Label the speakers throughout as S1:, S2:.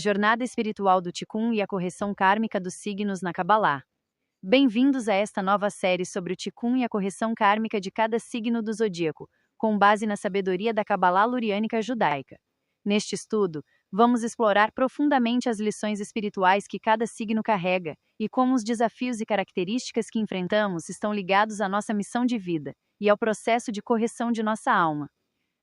S1: Jornada espiritual do Ticum e a correção kármica dos signos na Cabalá. Bem-vindos a esta nova série sobre o Ticum e a correção kármica de cada signo do zodíaco, com base na sabedoria da Cabalá luriânica judaica. Neste estudo, vamos explorar profundamente as lições espirituais que cada signo carrega e como os desafios e características que enfrentamos estão ligados à nossa missão de vida e ao processo de correção de nossa alma.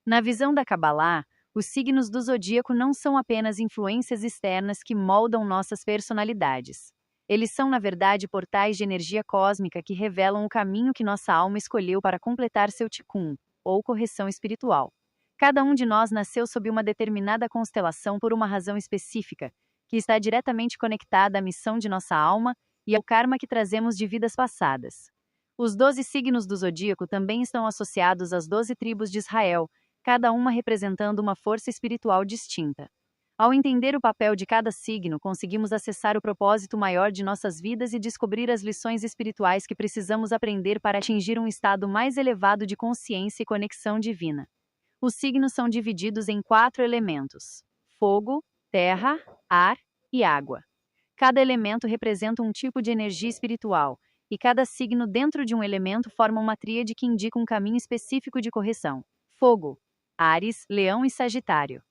S1: Na visão da Cabalá, os signos do zodíaco não são apenas influências externas que moldam nossas personalidades. Eles são, na verdade, portais de energia cósmica que revelam o caminho que nossa alma escolheu para completar seu Ticum, ou correção espiritual. Cada um de nós nasceu sob uma determinada constelação por uma razão específica, que está diretamente conectada à missão de nossa alma e ao karma que trazemos de vidas passadas. Os 12 signos do zodíaco também estão associados às 12 tribos de Israel, cada uma representando uma força espiritual distinta. Ao entender o papel de cada signo, conseguimos acessar o propósito maior de nossas vidas e descobrir as lições espirituais que precisamos aprender para atingir um estado mais elevado de consciência e conexão divina. Os signos são divididos em 4 elementos: fogo, terra, ar e água. Cada elemento representa um tipo de energia espiritual, e cada signo dentro de um elemento forma uma tríade que indica um caminho específico de correção. Fogo: Áries, Leão e Sagitário.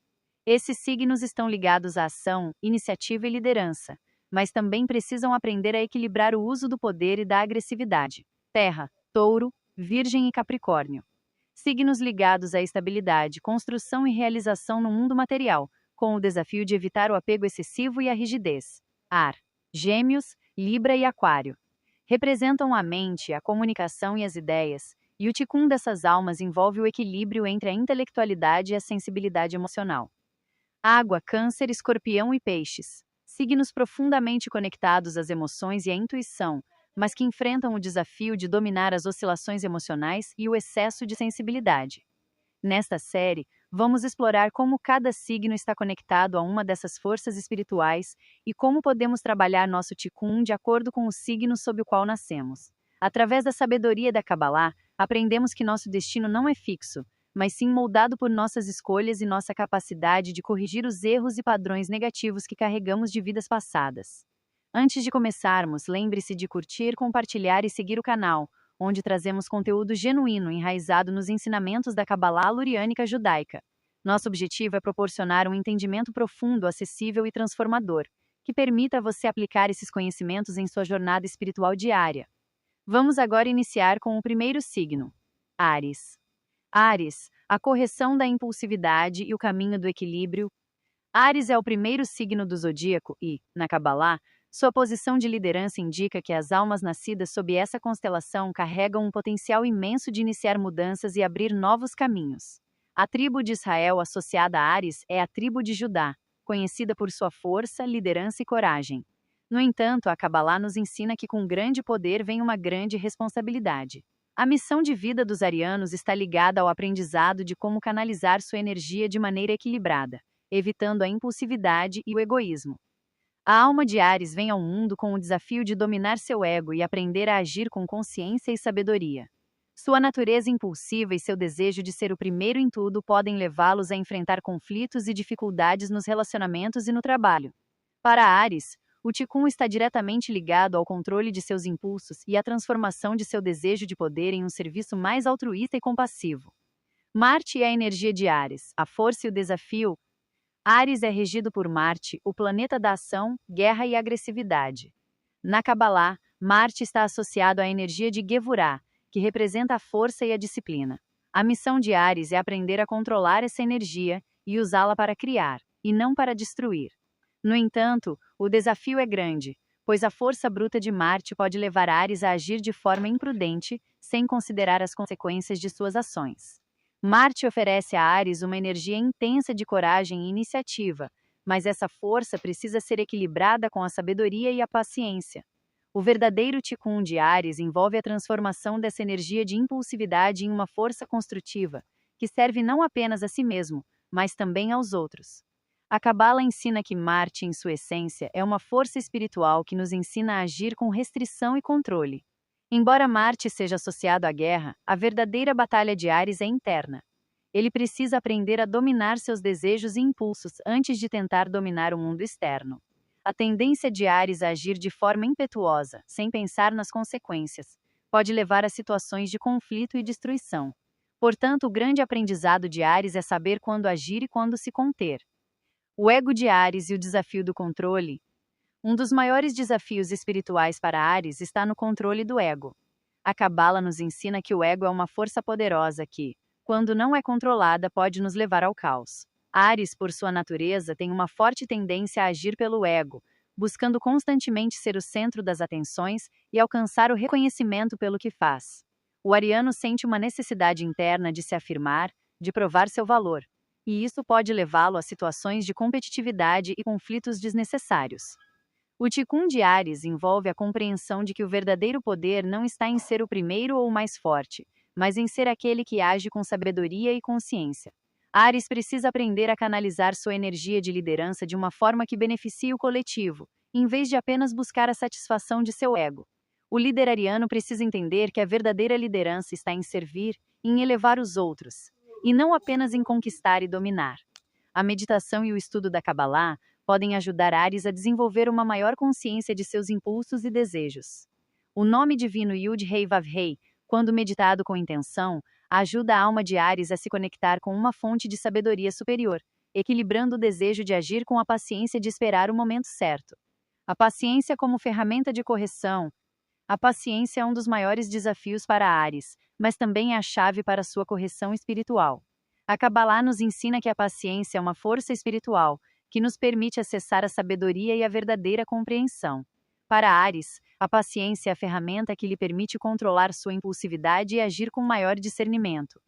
S1: Esses signos estão ligados à ação, iniciativa e liderança, mas também precisam aprender a equilibrar o uso do poder e da agressividade. Terra: Touro, Virgem e Capricórnio. Signos ligados à estabilidade, construção e realização no mundo material, com o desafio de evitar o apego excessivo e a rigidez. Ar: Gêmeos, Libra e Aquário. Representam a mente, a comunicação e as ideias, e o Ticum dessas almas envolve o equilíbrio entre a intelectualidade e a sensibilidade emocional. Água: Câncer, Escorpião e Peixes. Signos profundamente conectados às emoções e à intuição, mas que enfrentam o desafio de dominar as oscilações emocionais e o excesso de sensibilidade. Nesta série, vamos explorar como cada signo está conectado a uma dessas forças espirituais e como podemos trabalhar nosso Ticum de acordo com o signo sob o qual nascemos. Através da sabedoria da Cabalá, aprendemos que nosso destino não é fixo, mas sim moldado por nossas escolhas e nossa capacidade de corrigir os erros e padrões negativos que carregamos de vidas passadas. Antes de começarmos, lembre-se de curtir, compartilhar e seguir o canal, onde trazemos conteúdo genuíno enraizado nos ensinamentos da Cabalá luriânica judaica. Nosso objetivo é proporcionar um entendimento profundo, acessível e transformador, que permita a você aplicar esses conhecimentos em sua jornada espiritual diária. Vamos agora iniciar com o primeiro signo, Áries. Áries, a correção da impulsividade e o caminho do equilíbrio. Áries é o primeiro signo do zodíaco e, na Cabalá, sua posição de liderança indica que as almas nascidas sob essa constelação carregam um potencial imenso de iniciar mudanças e abrir novos caminhos. A tribo de Israel associada a Áries é a tribo de Judá, conhecida por sua força, liderança e coragem. No entanto, a Cabalá nos ensina que com grande poder vem uma grande responsabilidade. A missão de vida dos arianos está ligada ao aprendizado de como canalizar sua energia de maneira equilibrada, evitando a impulsividade e o egoísmo. A alma de Áries vem ao mundo com o desafio de dominar seu ego e aprender a agir com consciência e sabedoria. Sua natureza impulsiva e seu desejo de ser o primeiro em tudo podem levá-los a enfrentar conflitos e dificuldades nos relacionamentos e no trabalho. Para Áries, o Ticum está diretamente ligado ao controle de seus impulsos e à transformação de seu desejo de poder em um serviço mais altruísta e compassivo. Marte é a energia de Áries, a força e o desafio. Áries é regido por Marte, o planeta da ação, guerra e agressividade. Na Cabalá, Marte está associado à energia de Gevurá, que representa a força e a disciplina. A missão de Áries é aprender a controlar essa energia e usá-la para criar, e não para destruir. No entanto, o desafio é grande, pois a força bruta de Marte pode levar Áries a agir de forma imprudente, sem considerar as consequências de suas ações. Marte oferece a Áries uma energia intensa de coragem e iniciativa, mas essa força precisa ser equilibrada com a sabedoria e a paciência. O verdadeiro Ticum de Áries envolve a transformação dessa energia de impulsividade em uma força construtiva, que serve não apenas a si mesmo, mas também aos outros. A Cabala ensina que Marte, em sua essência, é uma força espiritual que nos ensina a agir com restrição e controle. Embora Marte seja associado à guerra, a verdadeira batalha de Áries é interna. Ele precisa aprender a dominar seus desejos e impulsos antes de tentar dominar o mundo externo. A tendência de Áries a agir de forma impetuosa, sem pensar nas consequências, pode levar a situações de conflito e destruição. Portanto, o grande aprendizado de Áries é saber quando agir e quando se conter. O ego de Áries e o desafio do controle. Um dos maiores desafios espirituais para Áries está no controle do ego. A Cabala nos ensina que o ego é uma força poderosa que, quando não é controlada, pode nos levar ao caos. Áries, por sua natureza, tem uma forte tendência a agir pelo ego, buscando constantemente ser o centro das atenções e alcançar o reconhecimento pelo que faz. O ariano sente uma necessidade interna de se afirmar, de provar seu valor, e isso pode levá-lo a situações de competitividade e conflitos desnecessários. O Ticum de Áries envolve a compreensão de que o verdadeiro poder não está em ser o primeiro ou o mais forte, mas em ser aquele que age com sabedoria e consciência. Áries precisa aprender a canalizar sua energia de liderança de uma forma que beneficie o coletivo, em vez de apenas buscar a satisfação de seu ego. O líder ariano precisa entender que a verdadeira liderança está em servir, em elevar os outros, e não apenas em conquistar e dominar. A meditação e o estudo da Kabbalah podem ajudar Áries a desenvolver uma maior consciência de seus impulsos e desejos. O nome divino Yud-Hei Vav-Hei, quando meditado com intenção, ajuda a alma de Áries a se conectar com uma fonte de sabedoria superior, equilibrando o desejo de agir com a paciência de esperar o momento certo. A paciência como ferramenta de correção. A paciência é um dos maiores desafios para Áries, mas também é a chave para sua correção espiritual. A Kabbalah nos ensina que a paciência é uma força espiritual, que nos permite acessar a sabedoria e a verdadeira compreensão. Para Áries, a paciência é a ferramenta que lhe permite controlar sua impulsividade e agir com maior discernimento.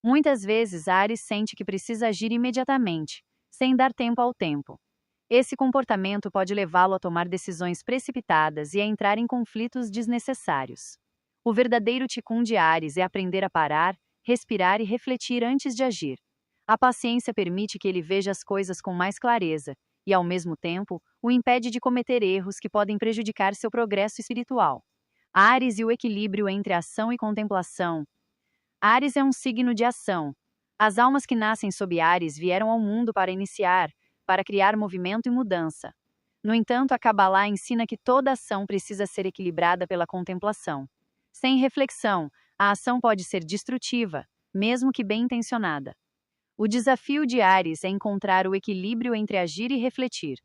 S1: Muitas vezes, Áries sente que precisa agir imediatamente, sem dar tempo ao tempo. Esse comportamento pode levá-lo a tomar decisões precipitadas e a entrar em conflitos desnecessários. O verdadeiro Ticum de Áries é aprender a parar, respirar e refletir antes de agir. A paciência permite que ele veja as coisas com mais clareza e, ao mesmo tempo, o impede de cometer erros que podem prejudicar seu progresso espiritual. Áries e o equilíbrio entre ação e contemplação. Áries é um signo de ação. As almas que nascem sob Áries vieram ao mundo para iniciar, para criar movimento e mudança. No entanto, a Kabbalah ensina que toda ação precisa ser equilibrada pela contemplação. Sem reflexão, a ação pode ser destrutiva, mesmo que bem intencionada. O desafio de Áries é encontrar o equilíbrio entre agir e refletir.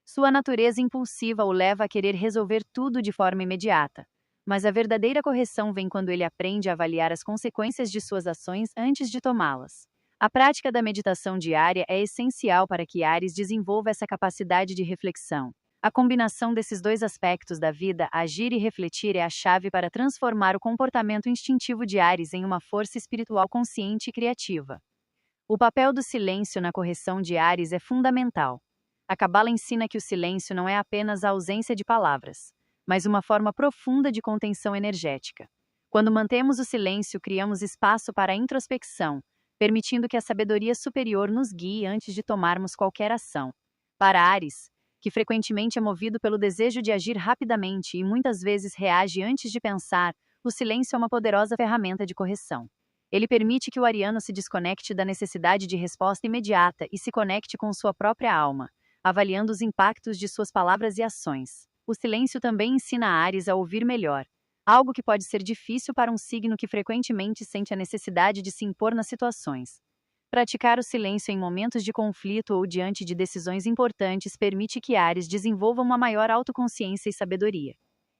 S1: Sua natureza impulsiva o leva a querer resolver tudo de forma imediata. Mas a verdadeira correção vem quando ele aprende a avaliar as consequências de suas ações antes de tomá-las. A prática da meditação diária é essencial para que Áries desenvolva essa capacidade de reflexão. A combinação desses dois aspectos da vida, agir e refletir, é a chave para transformar o comportamento instintivo de Áries em uma força espiritual consciente e criativa. O papel do silêncio na correção de Áries é fundamental. A Cabala ensina que o silêncio não é apenas a ausência de palavras, mas uma forma profunda de contenção energética. Quando mantemos o silêncio, criamos espaço para a introspecção, permitindo que a sabedoria superior nos guie antes de tomarmos qualquer ação. Para Áries, que frequentemente é movido pelo desejo de agir rapidamente e muitas vezes reage antes de pensar, o silêncio é uma poderosa ferramenta de correção. Ele permite que o ariano se desconecte da necessidade de resposta imediata e se conecte com sua própria alma, avaliando os impactos de suas palavras e ações. O silêncio também ensina Áries a ouvir melhor, algo que pode ser difícil para um signo que frequentemente sente a necessidade de se impor nas situações. Praticar o silêncio em momentos de conflito ou diante de decisões importantes permite que Áries desenvolva uma maior autoconsciência e sabedoria.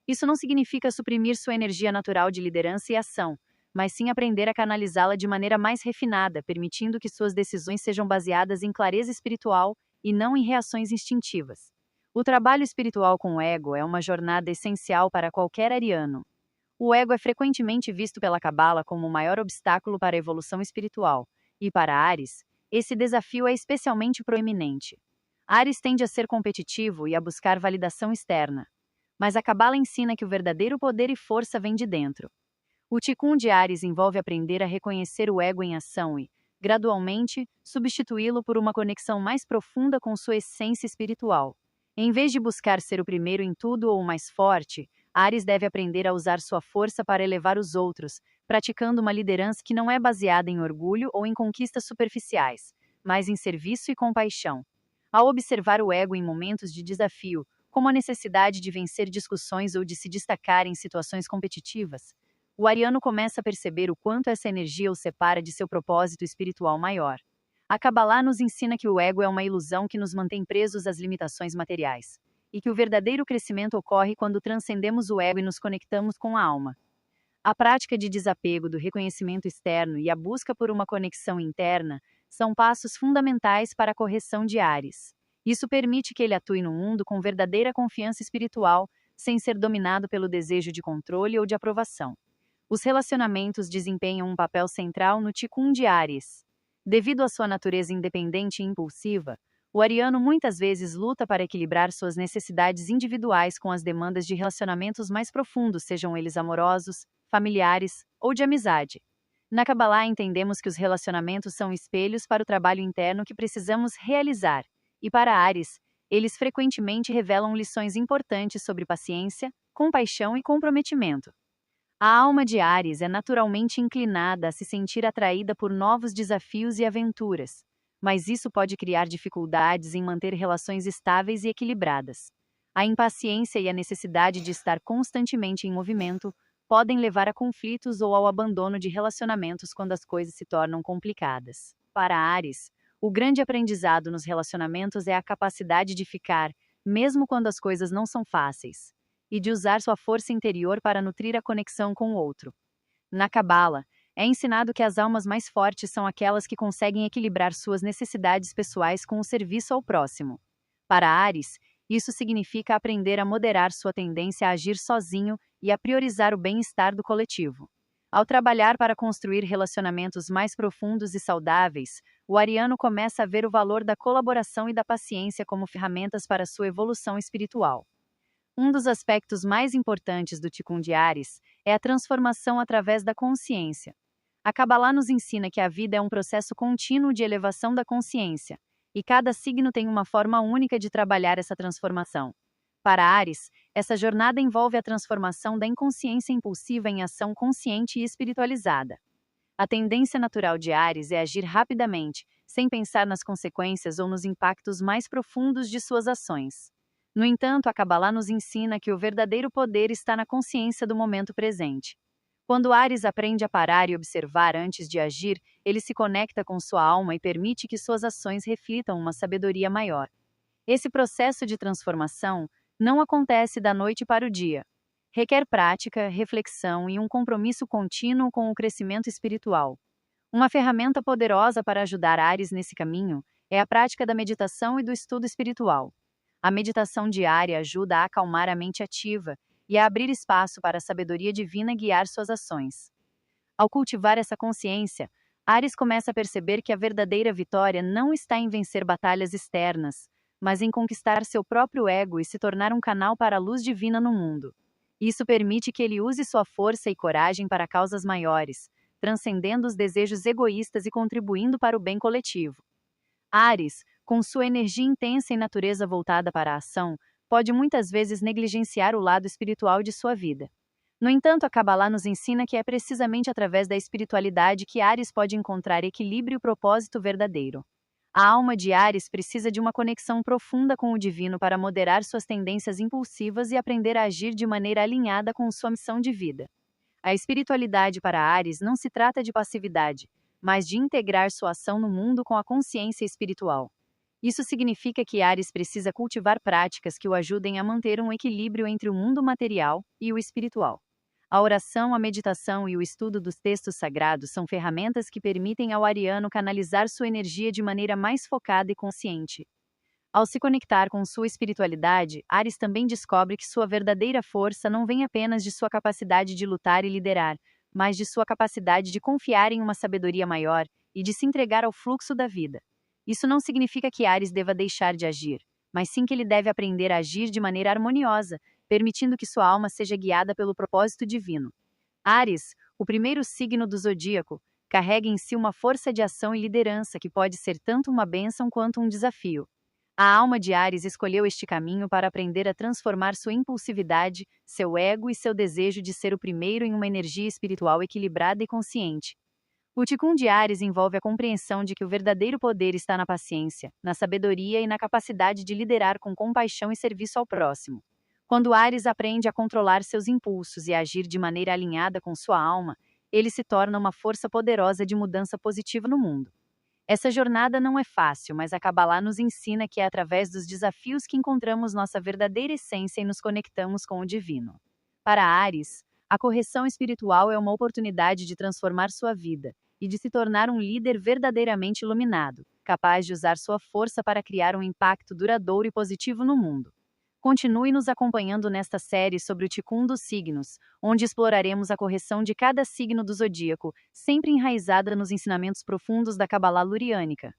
S1: Isso não significa suprimir sua energia natural de liderança e ação, mas sim aprender a canalizá-la de maneira mais refinada, permitindo que suas decisões sejam baseadas em clareza espiritual e não em reações instintivas. O trabalho espiritual com o ego é uma jornada essencial para qualquer ariano. O ego é frequentemente visto pela Cabala como o maior obstáculo para a evolução espiritual, e para Áries, esse desafio é especialmente proeminente. Áries tende a ser competitivo e a buscar validação externa, mas a Cabala ensina que o verdadeiro poder e força vem de dentro. O Ticum de Áries envolve aprender a reconhecer o ego em ação e, gradualmente, substituí-lo por uma conexão mais profunda com sua essência espiritual. Em vez de buscar ser o primeiro em tudo ou o mais forte, Áries deve aprender a usar sua força para elevar os outros, praticando uma liderança que não é baseada em orgulho ou em conquistas superficiais, mas em serviço e compaixão. Ao observar o ego em momentos de desafio, como a necessidade de vencer discussões ou de se destacar em situações competitivas, o ariano começa a perceber o quanto essa energia o separa de seu propósito espiritual maior. A Kabbalah nos ensina que o ego é uma ilusão que nos mantém presos às limitações materiais, e que o verdadeiro crescimento ocorre quando transcendemos o ego e nos conectamos com a alma. A prática de desapego do reconhecimento externo e a busca por uma conexão interna são passos fundamentais para a correção de Áries. Isso permite que ele atue no mundo com verdadeira confiança espiritual, sem ser dominado pelo desejo de controle ou de aprovação. Os relacionamentos desempenham um papel central no Tikkun de Áries. Devido à sua natureza independente e impulsiva, o ariano muitas vezes luta para equilibrar suas necessidades individuais com as demandas de relacionamentos mais profundos, sejam eles amorosos, familiares ou de amizade. Na Kabbalah entendemos que os relacionamentos são espelhos para o trabalho interno que precisamos realizar, e para Áries, eles frequentemente revelam lições importantes sobre paciência, compaixão e comprometimento. A alma de Áries é naturalmente inclinada a se sentir atraída por novos desafios e aventuras, mas isso pode criar dificuldades em manter relações estáveis e equilibradas. A impaciência e a necessidade de estar constantemente em movimento podem levar a conflitos ou ao abandono de relacionamentos quando as coisas se tornam complicadas. Para Áries, o grande aprendizado nos relacionamentos é a capacidade de ficar, mesmo quando as coisas não são fáceis, e de usar sua força interior para nutrir a conexão com o outro. Na Cabala, é ensinado que as almas mais fortes são aquelas que conseguem equilibrar suas necessidades pessoais com o serviço ao próximo. Para Áries, isso significa aprender a moderar sua tendência a agir sozinho e a priorizar o bem-estar do coletivo. Ao trabalhar para construir relacionamentos mais profundos e saudáveis, o ariano começa a ver o valor da colaboração e da paciência como ferramentas para sua evolução espiritual. Um dos aspectos mais importantes do Tikkun de Áries é a transformação através da consciência. A Kabbalah nos ensina que a vida é um processo contínuo de elevação da consciência, e cada signo tem uma forma única de trabalhar essa transformação. Para Áries, essa jornada envolve a transformação da inconsciência impulsiva em ação consciente e espiritualizada. A tendência natural de Áries é agir rapidamente, sem pensar nas consequências ou nos impactos mais profundos de suas ações. No entanto, a Kabbalah nos ensina que o verdadeiro poder está na consciência do momento presente. Quando Áries aprende a parar e observar antes de agir, ele se conecta com sua alma e permite que suas ações reflitam uma sabedoria maior. Esse processo de transformação não acontece da noite para o dia. Requer prática, reflexão e um compromisso contínuo com o crescimento espiritual. Uma ferramenta poderosa para ajudar Áries nesse caminho é a prática da meditação e do estudo espiritual. A meditação diária ajuda a acalmar a mente ativa e a abrir espaço para a sabedoria divina guiar suas ações. Ao cultivar essa consciência, Áries começa a perceber que a verdadeira vitória não está em vencer batalhas externas, mas em conquistar seu próprio ego e se tornar um canal para a luz divina no mundo. Isso permite que ele use sua força e coragem para causas maiores, transcendendo os desejos egoístas e contribuindo para o bem coletivo. Áries, com sua energia intensa e natureza voltada para a ação, pode muitas vezes negligenciar o lado espiritual de sua vida. No entanto, a Kabbalah nos ensina que é precisamente através da espiritualidade que Áries pode encontrar equilíbrio e propósito verdadeiro. A alma de Áries precisa de uma conexão profunda com o divino para moderar suas tendências impulsivas e aprender a agir de maneira alinhada com sua missão de vida. A espiritualidade para Áries não se trata de passividade, mas de integrar sua ação no mundo com a consciência espiritual. Isso significa que Áries precisa cultivar práticas que o ajudem a manter um equilíbrio entre o mundo material e o espiritual. A oração, a meditação e o estudo dos textos sagrados são ferramentas que permitem ao ariano canalizar sua energia de maneira mais focada e consciente. Ao se conectar com sua espiritualidade, Áries também descobre que sua verdadeira força não vem apenas de sua capacidade de lutar e liderar, mas de sua capacidade de confiar em uma sabedoria maior e de se entregar ao fluxo da vida. Isso não significa que Áries deva deixar de agir, mas sim que ele deve aprender a agir de maneira harmoniosa, permitindo que sua alma seja guiada pelo propósito divino. Áries, o primeiro signo do zodíaco, carrega em si uma força de ação e liderança que pode ser tanto uma bênção quanto um desafio. A alma de Áries escolheu este caminho para aprender a transformar sua impulsividade, seu ego e seu desejo de ser o primeiro em uma energia espiritual equilibrada e consciente. O Ticum de Áries envolve a compreensão de que o verdadeiro poder está na paciência, na sabedoria e na capacidade de liderar com compaixão e serviço ao próximo. Quando Áries aprende a controlar seus impulsos e a agir de maneira alinhada com sua alma, ele se torna uma força poderosa de mudança positiva no mundo. Essa jornada não é fácil, mas a Kabbalah nos ensina que é através dos desafios que encontramos nossa verdadeira essência e nos conectamos com o divino. Para Áries, a correção espiritual é uma oportunidade de transformar sua vida e de se tornar um líder verdadeiramente iluminado, capaz de usar sua força para criar um impacto duradouro e positivo no mundo. Continue nos acompanhando nesta série sobre o Ticum dos signos, onde exploraremos a correção de cada signo do zodíaco, sempre enraizada nos ensinamentos profundos da Cabala Luriânica.